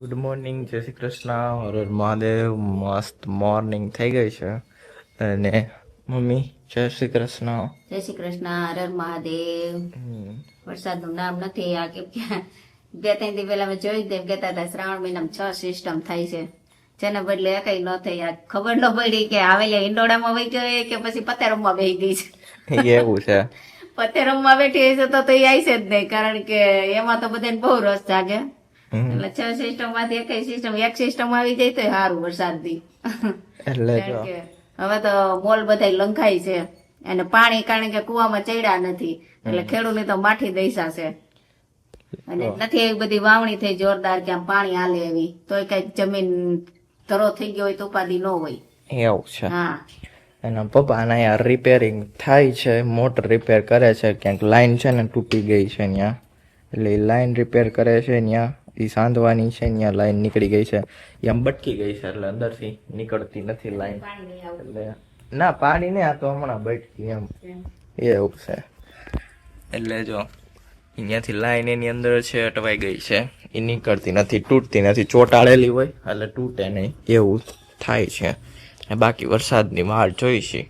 Good morning, જય શ્રી કૃષ્ણ, હર હર મહાદેવ. મસ્ત morning થઈ ગઈ છે અને મમ્મી જય શ્રી કૃષ્ણ. જય શ્રી કૃષ્ણ, હર હર મહાદેવ. વરસાદનું નામ નથી. આ કેમ કે 2-3 દી પહેલા મેં જોઈ તેમ કહેતા હતા શ્રાવણ મહિનામાં 6 સિસ્ટમ થાય છે, જેને બદલે કઈ ન થઈ. આ ખબર ન પડી કે આવેલા ઈંડોળામાં વહી ગયો કે પછી પત્તે રમવા બેસી ગઈ છે. એવું છે. પત્તે રમવા બેઠી હશે તો એ આવશે જ નહીં, કારણ કે એમાં તો બધાને બહુ રસ જાગે. એટલે 6 સિસ્ટમ માંથી એક સિસ્ટમ આવી જાય તો સારું વરસાદથી. એટલે કારણ કે હવે તો મોલ બધા લંઘાય છે અને પાણી કારણ કે કુવામાં ચડ્યા નથી, એટલે ખેડૂતની તો માઠી દઈશા છે. અને નથી એવી બધી વાવણી થઈ જોરદાર કે આમ પાણી હાલે એવી, તોય કઈક જમીન ધરો થઈ ગયો હોય તો ઉપાધિ ન હોય. એવું છે. હા, એના પપ્પા અહીંયા રિપેરિંગ થાય છે, મોટર રિપેર કરે છે. ક્યાંક લાઈન છે ને તૂટી ગઈ છે ત્યાં, એટલે એ લાઈન રિપેર કરે છે. ત્યાં એ સાંધવાની છે, ત્યાં લાઈન નીકળી ગઈ છે, એમ બટકી ગઈ છે, એટલે અંદરથી નીકળતી નથી લાઈન. એટલે ના પાણી ને આ તો હમણાં બટકી એમ એવું છે. એટલે જો અહીંયાથી લાઈન એની અંદર છે અટવાઈ ગઈ છે, એ નીકળતી નથી, તૂટતી નથી. ચોટાડેલી હોય એટલે તૂટે નહીં, એવું થાય છે. બાકી વરસાદની વાટ જોઈ છે.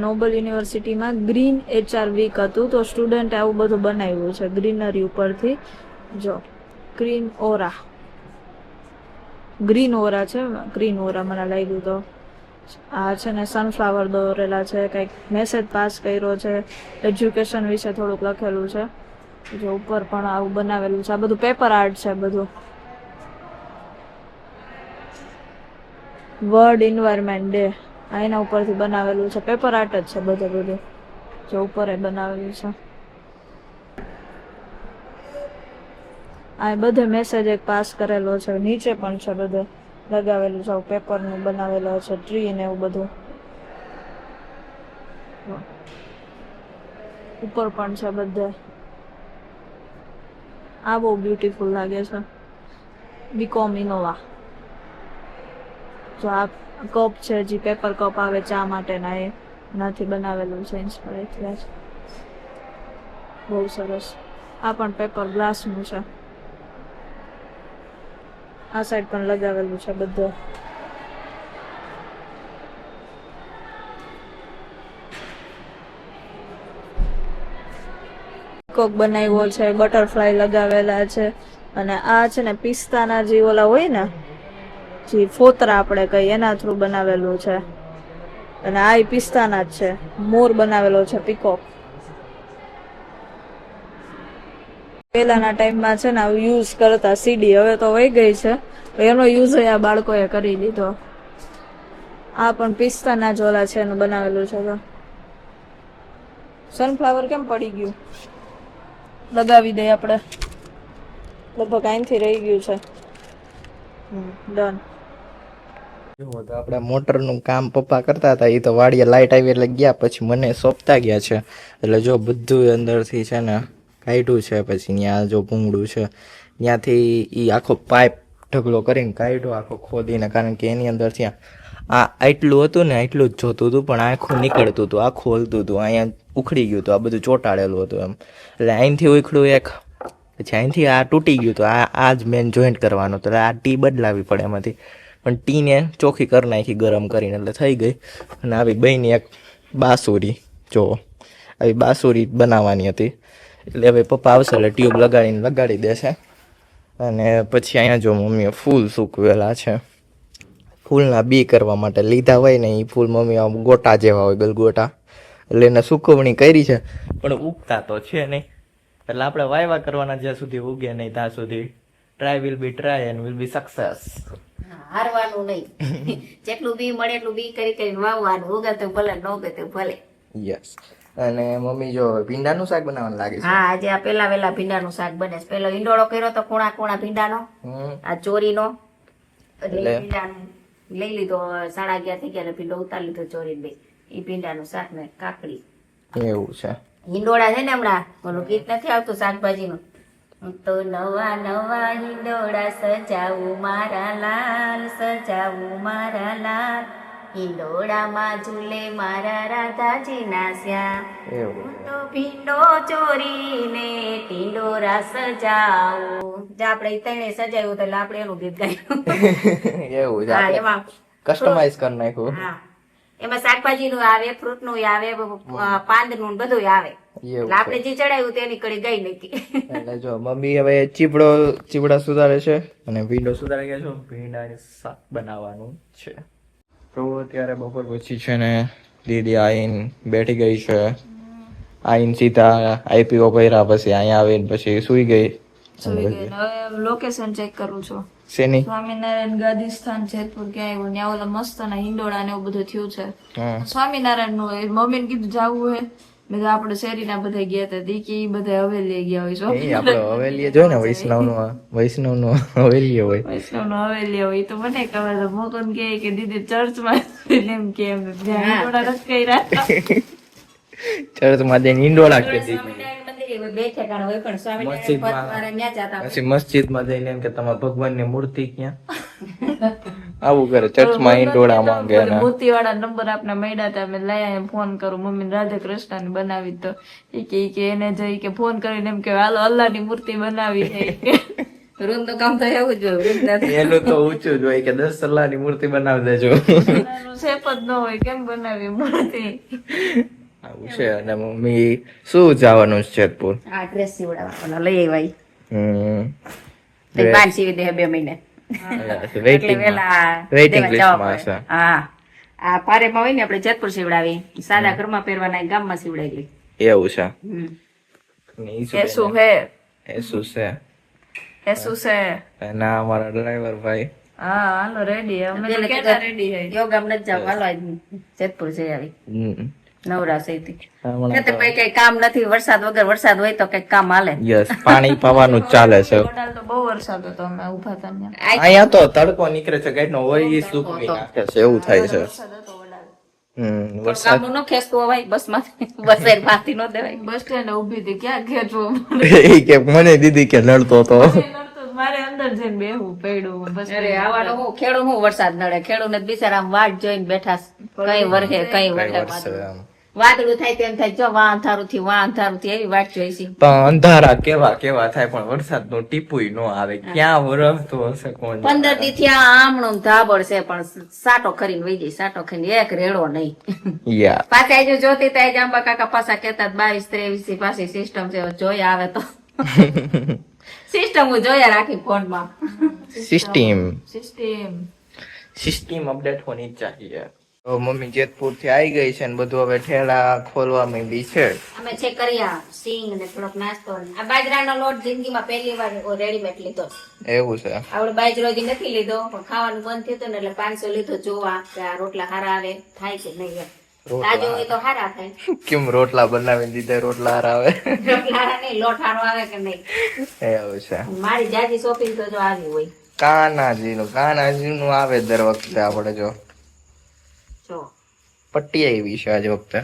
નોબલ યુનિવર્સિટીમાં ગ્રીન HR વીક હતું, તો સ્ટુડન્ટ આવું બધું બનાવ્યું છે ગ્રીનરી ઉપરથી. જો ગ્રીન ઓરા છે, ગ્રીન ઓરા મને લાગ્યું. તો આ છે ને સનફ્લાવર દોરેલા છે, કંઈક મેસેજ પાસ કર્યો છે, એજ્યુકેશન વિશે થોડુંક લખેલું છે. જો ઉપર પણ આવું બનાવેલું છે. આ બધું પેપર આર્ટ છે બધું. વર્લ્ડ એન્વાયરમેન્ટ ડે આ એના ઉપરથી બનાવેલું છે, પેપર આર્ટ જ છે બધું. જો ઉપર બનાવેલું છે. આ બધે મેસેજ એક પાસ કરેલો છે. નીચે પણ છે બધે લગાવેલું છે, પેપર નું બનાવેલો છે, ટ્રી ને એવું બધું. ઉપર પણ છે બધે. આ બહુ બ્યુટીફુલ લાગે છે. બીકોમ ઇનોવા. જો આ કપ છે, જે પેપર કપ આવે ચા માટેના, એ એનાથી બનાવેલું છે, ઇન્સ્પાયર. બહુ સરસ. આ પણ પેપર ગ્લાસ નું છે. આ સાઈડ પણ લગાવેલું છે બધે. કોક બનાવ્યો છે, બટરફ્લાય લગાવેલા છે. અને આ છે ને પિસ્તાના જે ઓલા હોય ને, જે ફોતરા આપણે કહીએ, એના થ્રુ બનાવેલું છે. અને આ પિસ્તાના જ છે. મોર બનાવેલો છે, પીકોક. પહેલાના ટાઈમમાં છે ને યુઝ કરતા સીડી, હવે તો વહી ગઈ છે. એનો યુઝ આ બાળકોએ કરી લીધો. આ પણ પિસ્તાના જ ઓલા છે, એનું બનાવેલું છે. તો સનફ્લાવર કેમ પડી ગયું? લગાવી દઈએ આપણે. લગભગ અહીંથી રહી ગયું છે. ડન. જો તો આપણે મોટરનું કામ પપ્પા કરતા હતા, એ તો વાડીએ લાઈટ આવી એટલે ગયા, પછી મને સોંપતા ગયા છે. એટલે જો બધું અંદરથી છે ને કાઢ્યું છે. પછી ત્યાં જો ભૂંગળું છે, ત્યાંથી એ આખો પાઇપ ઢગલો કરીને કાઢ્યો, આખો ખોદીને. કારણ કે એની અંદરથી આ આટલું હતું ને, આટલું જ જોતું હતું, પણ આખું નીકળતું હતું, આખું હલતું હતું. અહીંયા ઉખડી ગયું હતું, આ બધું ચોટાડેલું હતું એમ. એટલે અહીંથી ઉખડ્યું એક, પછી અહીંથી આ તૂટી ગયું હતું. આ જ મેન જોઈન્ટ કરવાનું હતું, આ ટી બદલાવી પડે એમાંથી. પણ ટીને ચોખ્ખી કરી નાખી ગરમ કરીને, એટલે થઈ ગઈ. અને આવી બહેની એક બાસુરી, જો આવી બાસુરી બનાવવાની હતી. એટલે હવે પપ્પા આવશે એટલે ટ્યુબ લગાડી દેશે. અને પછી અહીંયા જો મમ્મીએ ફૂલ સૂકવેલા છે. ફૂલના બી કરવા માટે લીધા હોય ને, એ ફૂલ મમ્મી આમ ગોટા જેવા હોય, ગલગોટા, એટલે એને સુકવણી કરી છે. પણ ઉગતા તો છે નહીં, એટલે આપણે વાયવા કરવાના, જ્યાં સુધી ઉગે નહીં ત્યાં સુધી. Try will be try and will be success. હારવાનું નહીં. જેટલું બી મળે એટલું બી કરીને વાવવાનું. ઉગે તો ભલે, ન ઉગે તો ભલે. યસ. અને મમ્મી જો ભીંડાનું શાક બનાવવાનું લાગે છે. હા, આજે આ પેલા વેલા ભીંડાનું શાક બને છે. પેલો ઈંડોળો કર્યો તો કુણા ભીંડાનો, આ ચોરીનો. એટલે ભીંડાનું લઈ લીધો. 11:30 થઈ ગયા, ભીંડો ઉતારી લીધો ચોરીને. બે એ ભીંડાનું શાક ને કાકડી. એવું છે. હિંડોળા છે ને, હમણાં ઓલું ગીત નથી આવતું શાકભાજીનું, તો નવા નવા હિંડોળા સજાવું મારા લાલ, સજાવું મારા લાલ. હિંડોળામાં ઝૂલે મારા રાધાજી નાસ્યા એવું હું તો ભીંડો ચોરીને ટીંડોરા સજાવું જે આપણે તણે સજાયું તો એટલે આપણે એનું ગીત ગાયું એવું છે હા આપણે એમાં કસ્ટમાઇઝ કરી નાખ્યું હા એમાં શાકભાજી નું આવે ફ્રૂટ નું આવે પાંદ નું બધું આવે એવું એટલે આપણે જે ચડાવ્યું તેની કડી ગઈ નથી એટલે જો મમ્મી હવે ચીવડા સુધારે છે અને ભીંડો સુધારી ગયા છો ભીંડાની શાક બનાવવાનું છે તો અત્યારે બપોર પછી છે ને દીદી આઈને બેઠી ગઈ છે આઈને સીધા આઈપીઓ કર્યા પછી અહીંયા આવીને પછી સુઈ ગઈ હવે લોકેશન ચેક કરું છું શેની સ્વામિનારાયણ ગાદી સ્થાન જેતપુર ક્યાં આવ્યું ત્યાં ઓલા મસ્ત ના હિંડોળા ને એવું બધું થયું છે હા સ્વામિનારાયણ નું મમ્મીને કીધું જાવું હે મેં આપણે શેરીના બધા ગયા હતા દીકી બધા હવેલી ગયા હોય એ આપડે હવેલીએ જોઈ ને વૈષ્ણવનું હવેલીએ હોય વૈષ્ણવ નો હવેલી હોય તો મને ખબર છે મોકન કે દીદી ચર્ચમાં એમ કે એમ ત્યાં હિંડોળા નથી કર્યા ચર્ચમાં જઈને ઈંડોળા કરી દીધી સ્વામિનારાયણ મંદિરે બે ઠેકાણા હોય પણ સ્વામિનારાયણ પદ મારે ન્યા જતા પછી મસ્જિદમાં જઈને એમ કે તમારા ભગવાનની મૂર્તિ ક્યાં આવું કરે ચર્ચમાં ઈંડોળા માંગે ને મૂર્તિ વાળા નંબર આપને મળ્યા હતા મેં લઈ આયા ફોન કરું મમ્મી રાધે કૃષ્ણ ની બનાવી તો ઈ કે એને જઈ કે ફોન કરીને એમ કે હાલો અલ્લાહ ની મૂર્તિ બનાવી છે રૂમ તો કામ તો એવું જ હોય એનું તો ઊંચું જ હોય કે 10 સલાહની મૂર્તિ બનાવી દેજો શેપ જ ન હોય કેમ બનાવી મૂર્તિ આવું છે અને મમ્મી શું જવાનું છે જેતપુર આ ડ્રેસ સીવડાવવાનો લઈ આવ્યા હમ પાંચ સીવી દે 2 મહિને વેઇટિંગ વેલા વેઇટિંગ દેવા જવા લિસ્ટમાં પડે. છે હા આ પારેમાં હોય ને આપણે જેતપુર સીવડાવી સાદા ઘરમાં પહેરવાના ગામમાં સીવડાવી એવું છે હમ. ને ઈ શું એસુ હે એ શું છે એસુ છે ના અમારા ડ્રાઈવર ભાઈ હા હાલો રેડી અમે તો પેલે કેટલા રેડી હે યોગા નથી જાવ હાલો આજ જેતપુર જઈ આવી હમ નવરા સહીથી હમણાં તો કઈ કઈ કામ નથી વરસાદ વગર વરસાદ હોય તો કઈ કામ હાલે યસ પાણી પાવાનું જ ચાલે છે વડાલ તો બહુ વરસાદ હતો અમે ઉભા હતા ત્યાં અહીંયા તો તડકો નીકળે છે ગાઈડ નો હોય ઈ સૂકવી નાખે છે એવું થાય છે વરસાદ હતો વડાલ વરસાદ કામ નો ખેંચતું હોય બસ માંથી બસ માંથી નો દેવાય બસ સ્ટેન્ડ ઉભી હતી ક્યાં ખેંચવો એ કે મને દીદી કે લડતો તો મારે અંદર જઈને બેહવું પડ્યું બસ અરે આવાનો હું ખેડૂત હું વરસાદ નડે ખેડૂત ને બિચારા આમ વાટ જોઈને બેઠા છે. કઈ વરહે કઈ વર્ષે વરહે એમ. વાદળું થાય તેમ થાય જો વાં અંધારું થી એવી વાટ જોઈ છે પણ અંધારા કેવા થાય પણ વરસાદ નું ટીપુય નો આવે ક્યાં વરસતો હશે કોણ 15 દી થી આ આમણું ધાબળ છે પણ સાટો ખરીને વહી જાય સાટો ખરીને એક રેડો નહીં યા પાછા આજો જોતી તા જાંબા કાકા પાછા કેતા 22 23 પાછી સિસ્ટમ છે જોઈ આવે તો સિસ્ટમ હું જોયા રાખી ફોન માં સિસ્ટમ અપડેટ હોની ચાહીએ તો મમ્મી જેતપુર થી આવી ગઈ છે ને બધું હવે ઠેલા ખોલવા માંડી છે અમે છે કર્યા સિંગ ને થોડોક નાસ્તો આ બાજરાનો લોટ જિંદગીમાં પહેલી વાર રેડીમેડ લીધો એવું છે આપણે બાજરો હજી નથી લીધો પણ ખાવાનું બંધ થયું હતું ને એટલે 500 લીધો જોવા કે આ રોટલા હારા આવે થાય કે નહીં એમ. તાજો હોય તો હારા થાય કેમ રોટલા બનાવીને દીધા રોટલા હારા આવે રોટલા હારા નહીં લોટ હારો આવે કે નહીં એવું છે મારી જાજી શોપિંગ તો જો આવી હોય કાનાજી નું આવે દર વખતે આપણે જો જો પટ્ટી આવી છે આજ વખતે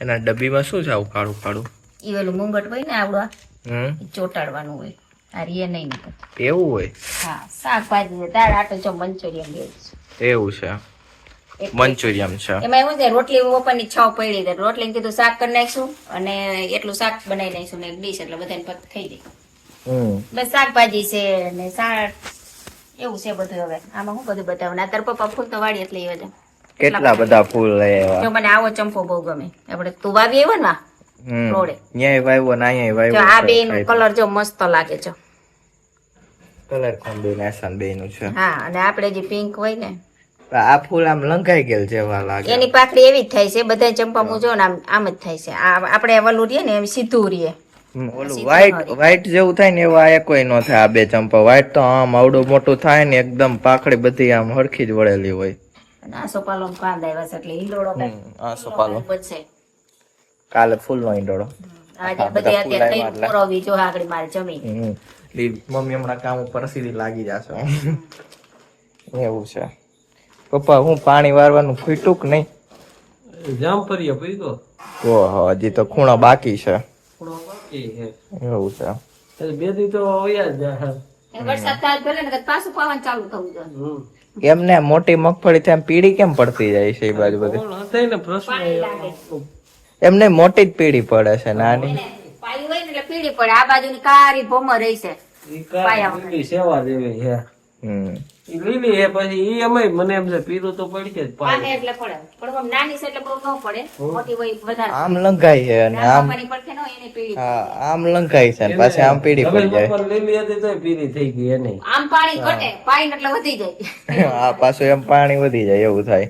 એના ડબ્બીમાં શું છે આવું કાળું કાળું ઈ ઓલું મુંગટ હોય ને આવડું હમ ચોટાડવાનું હોય આ રીએ નહીં નીકળે. એવું હોય હા શાકભાજી ને દાળ આટો જો મંચુરિયન લેવું છે એવું છે મંચુરિયમ છે એમાં એવું છે રોટલી ઓપનની 6 પડી દે રોટલી કીધું શાક કરી નાખશું અને એટલું શાક બનાવી નાખશું ને એક ડીશ એટલે બધાને પત થઈ જાય બસ શાકભાજી છે ને શાક એવું છે બધું હવે આમાં હું બધું બતાવું આ તાર પપ્પા ફૂલ તો વાડી એટલે આવ્યા છે કેટલા બધા ફૂલ લઈ આવ્યા જો મને આવો ચંપો બહુ ગમે આપણે તું વાવી આવ્યો ને રોડે ન્યાય વાવ્યો ને અહીંયા જો આ બે વાવ્યો કલર જો મસ્ત લાગે છે કલર કોમ્બિનેશન બે નું છે હા અને આપણે જે પિંક હોય ને આ ફૂલ આમ લંકાઈ ગયેલ જેવા લાગે એની પાકડી એવી જ થાય છે બધા ચંપા મૂજો ને આમ જ થાય છે આપણે વલું રહીએ ને એમ સીધું રહીએ ઓલું વ્હાઈટ જેવું થાય ને એવા આ કોઈ નો થાય આ બે ચંપા વ્હાઈટ તો આમ આવડું મોટું થાય ને એકદમ પાકડી બધી આમ હરખી જ વળેલી હોય અને આ સોપાલો કાંદા આવ્યા છે એટલે હિંડોળો આ સોપાલો બચશે કાલે ફૂલ નો ઈંડોળો આજે બધી અત્યારે કઈ પુરવવી જો આગળ મારે જમીન મમ્મી હમણાં કામ ઉપર સીધી લાગી જશે એવું છે પપ્પા હું પાણી વારવાનું ફૂટ્યું કે નહીં જામ પરીએ પીતો ઓહો હજી તો ખૂણા બાકી છે થોડો બાકી છે એવું છે એટલે બે દી તો વયા જ જાય વરસાદ થાય ભલે ને પાછું પાવાનું ચાલુ થવું જોઈએ એમને મોટી મગફળી થી આમ પીળી કેમ પડતી જાય છે એ બાજુ બધી? કોણ હતા ને પ્રશ્ન પાણી લાગે એમને મોટી જ પીળી પડે છે નાની. એને પાયું હોય ને એટલે પીળી પડે આ બાજુની કારી ભોમર રહી છે ઈ કાંઈ લીલી સેવા જેવી છે હમ ઈ લીલી હે પછી ઈ અમે મને એમ છે પીરું તો પડશે જ પાકે પાણી એટલે પડે પણ આમ નાની છે એટલે બહુ ન પડે મોટી હોય વધારે આમ લંકાય છે અને આમ નાની પડખે ન હોય એને પીળી હા આમ લંકાય છે અને પાછી આમ પીળી પડી જાય. પણ લીલી હતી તોય પીરી થઈ ગઈ એને આમ પાણી ઘટે પાણી એટલે વધી જાય આ પાછું એમ પાણી વધી જાય એવું થાય.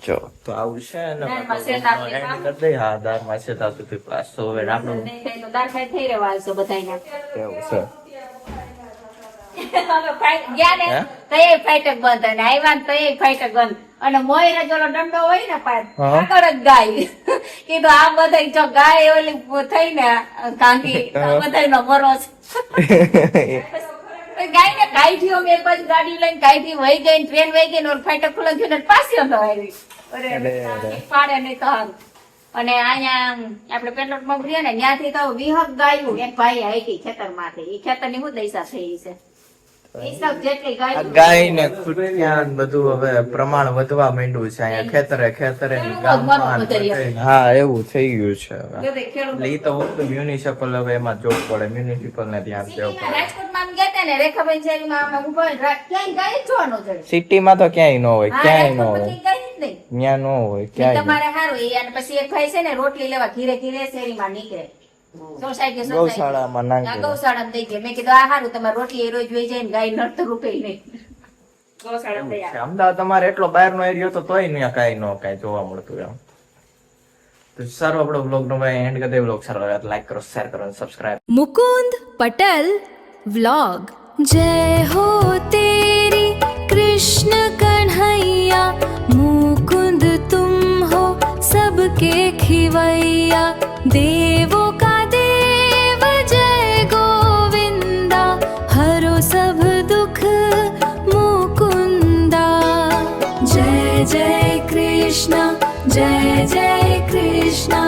જો તો આવું છે ને દાળમાં શેતા આપણે કામ. કરી દઈએ. હા દાળમાં શેતા સુધી પાછો હવે આપણું નહીં થાય તો દાળ ફ્રાય થઈ રહેવા આવશે બધાયને એવું છે. અમે ગયા ને હે? તો એ ફાઈટક બંધ અને આવ્યા ને તો એ ફાઈટક બંધ અને મોયરા જોલો દંડો હોય ને પાછ હા. આગળ જ ગાય કીધું આ બધા જો ગાય ઓલી થઈ ને કાંકી બધાયનો મરો છે ગાય ને કાઢી અમે એક બાજુ ગાડી લઈને કાઢી વહી ગઈ ને ટ્રેન વહી ગઈ ને ઓલું ફાઈટક ખુલ્લો થયું ને પાછી અંદર આવી અરે પાડે નહીં તો હારું. અને અહીંયા આપણે પેટ્રોલ પંપ રહીએ ને ત્યાંથી તો વિહક ગાયું એક ભાઈ આવી ખેતર માંથી એ ખેતર ની શું દશા થઈ છે ઈ સબ જેટલી આ ગાયું ગાય ને ખુટિયા ને બધું હવે પ્રમાણ વધવા માંડ્યું છે અહીંયા ખેતરે ની ગામમાં ને બધે. હા એવું થઈ ગયું છે હવે. બધે ખેડૂતો એટલે ઈ તો વસ્તુ મ્યુનિસિપલ હવે એમાં જોવું પડે, મ્યુનિસિપલ ને ધ્યાન દેવું સિટીમાં પડે. રાજકોટમાં આમ ગયા તા ને રેખાબેન શેરીમાં અમે ઊભા હોય, ક્યાંય ગાય જ જોવા ન જડે. સિટીમાં તો ક્યાંય ન હોય, હા, ક્યાંય ન રાજકોટમાં હોય, ક્યાંય ગાય જ નહીં. ત્યાં ન હોય ને ક્યાંય ન. તમારે સારું એ અને પછી એક ભાઈ છે ને રોટલી લેવા ઘીરે ઘીરે શેરીમાં નીકળે સોસાયટી ગૌશાળામાં નાખી દે. ગૌશાળામાં દઈ દે મેં કીધું આ સારું તમારે રોટલી એ રોજ જોઈ જાય ને ગાય નડતર રૂપે નહીં ગૌશાળા તૈયાર અમદાવાદ તમારે એટલો બહારનો એરિયો તો તોય ત્યાં કાંઈ ન કાંઈ જોવા મળતું એમ. તો સારું આપણો બ્લોગ નો એન્ડ કરી દે. બ્લોગ સારો લાગે લાઈક કરો, શેર કરો અને સબસ્ક્રાઇબ. मुकुंद पटल व्लॉग। जय हो तेरी कृष्ण कन्हैया, मुकुंद तुम हो सबके खिवैया, देवो का देव जय गोविंदा, हरो सब दुख मुकुंदा। जय जय कृष्ण, जय जय कृष्ण।